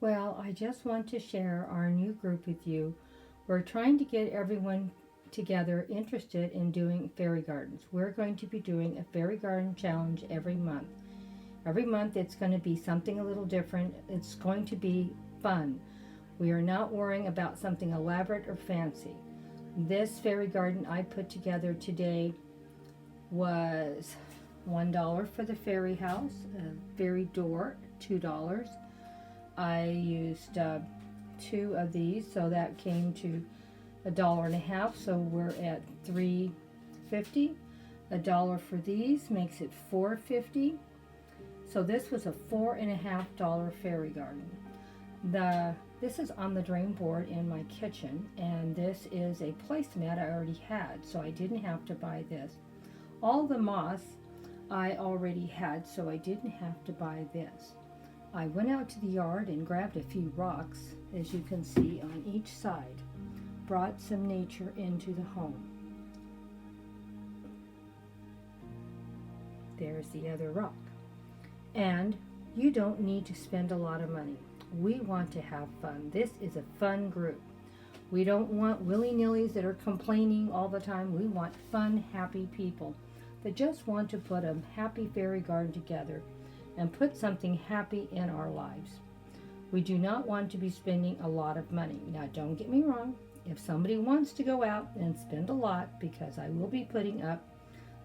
Well, I just want to share our new group with you. We're trying to get everyone together interested in doing fairy gardens. We're going to be doing a fairy garden challenge every month. Every month it's going to be something a little different. It's going to be fun. We are not worrying about something elaborate or fancy. This fairy garden I put together today was $1 for the fairy house, a fairy door, $2. I used two of these, so that came to $1.50. So we're at $3.50. $1 for these makes it $4.50. So this was a $4.50 fairy garden. This is on the drain board in my kitchen, and this is a placemat I already had, so I didn't have to buy this. All the moss I already had, so I didn't have to buy this. I went out to the yard and grabbed a few rocks, as you can see on each side. Brought some nature into the home. There's the other rock. And you don't need to spend a lot of money. We want to have fun. This is a fun group. We don't want willy-nillys that are complaining all the time. We want fun, happy people that just want to put a happy fairy garden together and put something happy in our lives. We do not want to be spending a lot of money. Now, don't get me wrong. If somebody wants to go out and spend a lot, because I will be putting up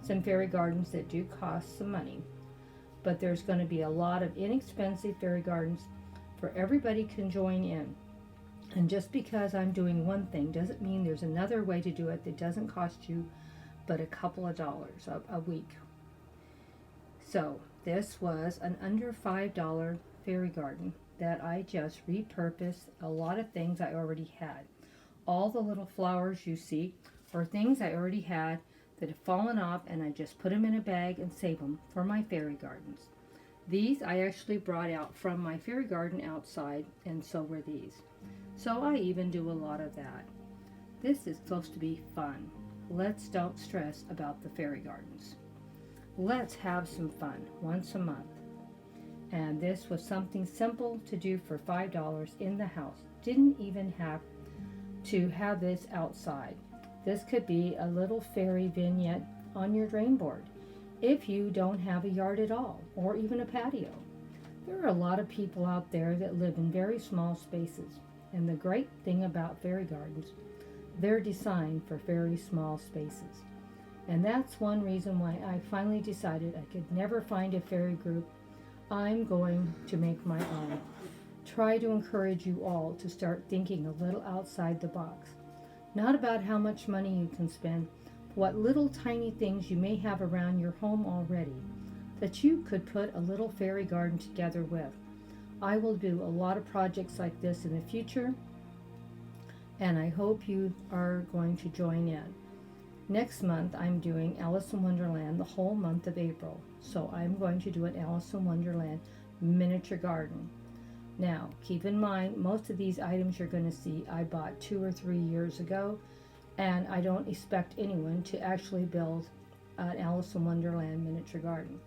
some fairy gardens that do cost some money, but there's going to be a lot of inexpensive fairy gardens for everybody can join in. And just because I'm doing one thing doesn't mean there's another way to do it that doesn't cost you but a couple of dollars a week. So this was an under $5 fairy garden that I just repurposed a lot of things I already had. All the little flowers you see are things I already had that have fallen off, and I just put them in a bag and save them for my fairy gardens. These I actually brought out from my fairy garden outside, and so were these. So I even do a lot of that. This is supposed to be fun. Let's don't stress about the fairy gardens. Let's have some fun once a month. And this was something simple to do for $5 in the house. Didn't even have to have this outside. This could be a little fairy vignette on your drain board if you don't have a yard at all, or even a patio. There are a lot of people out there that live in very small spaces, and the great thing about fairy gardens, they're designed for very small spaces. And that's one reason why I finally decided I could never find a fairy group. I'm going to make my own. Try to encourage you all to start thinking a little outside the box. Not about how much money you can spend, but what little tiny things you may have around your home already that you could put a little fairy garden together with. I will do a lot of projects like this in the future, and I hope you are going to join in. Next month I'm doing Alice in Wonderland the whole month of April, so I'm going to do an Alice in Wonderland miniature garden. Now, keep in mind, most of these items you're going to see I bought 2 or 3 years ago, and I don't expect anyone to actually build an Alice in Wonderland miniature garden.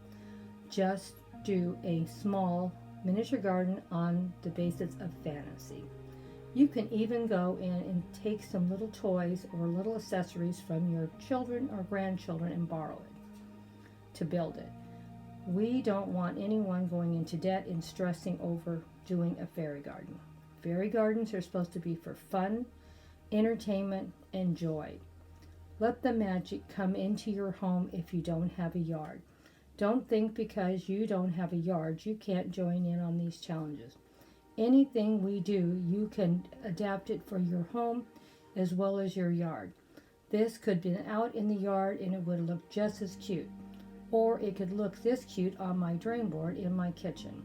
Just do a small miniature garden on the basis of fantasy. You can even go in and take some little toys or little accessories from your children or grandchildren and borrow it to build it. We don't want anyone going into debt and stressing over doing a fairy garden. Fairy gardens are supposed to be for fun, entertainment, and joy. Let the magic come into your home if you don't have a yard. Don't think because you don't have a yard you can't join in on these challenges. Anything we do, you can adapt it for your home as well as your yard. This could be out in the yard and it would look just as cute. Or it could look this cute on my drain board in my kitchen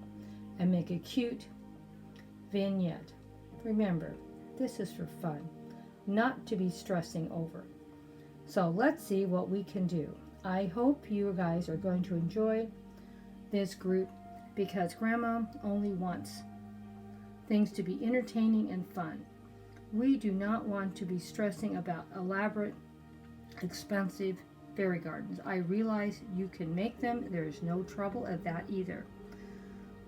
and make a cute vignette. Remember, this is for fun, not to be stressing over. So let's see what we can do. I hope you guys are going to enjoy this group because Grandma only wants things to be entertaining and fun. We do not want to be stressing about elaborate, expensive fairy gardens. I realize you can make them. There's no trouble at that either.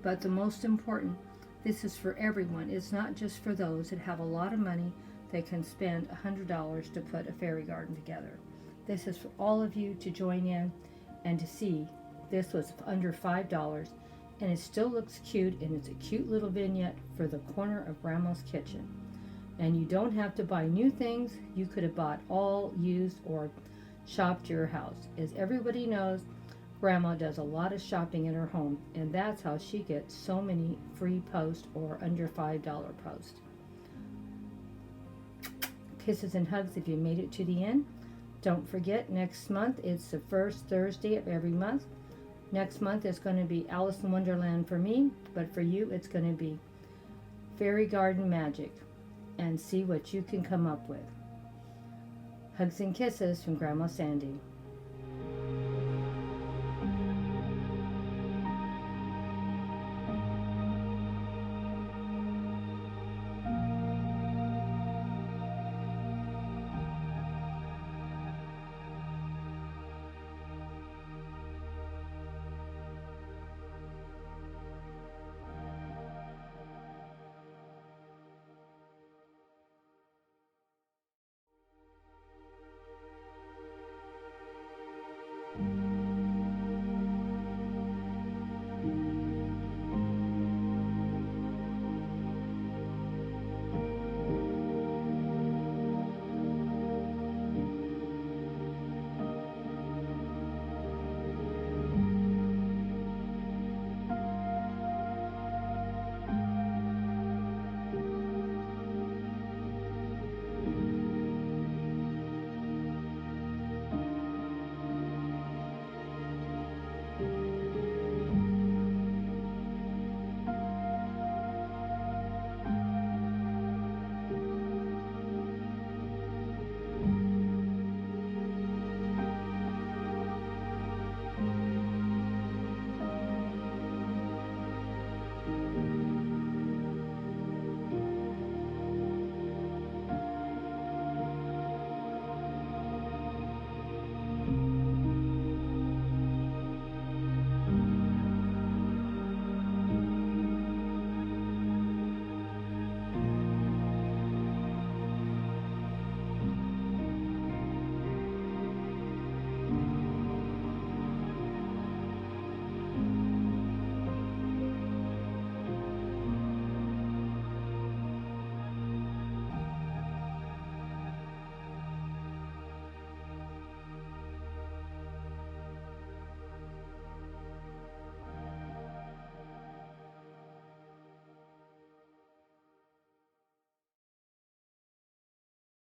But the most important This is for everyone. It's not just for those that have a lot of money that can spend $100 to put a fairy garden together. This is for all of you to join in and to see. This was under $5, and it still looks cute, and it's a cute little vignette for the corner of Grandma's kitchen. And you don't have to buy new things. You could have bought all used or shopped your house. As everybody knows, Grandma does a lot of shopping in her home, and that's how she gets so many free posts or under $5 posts. Kisses and hugs if you made it to the end. Don't forget, next month it's the first Thursday of every month. Next month is going to be Alice in Wonderland for me, but for you it's going to be Fairy Garden Magic, and see what you can come up with. Hugs and kisses from Grandma Sandy.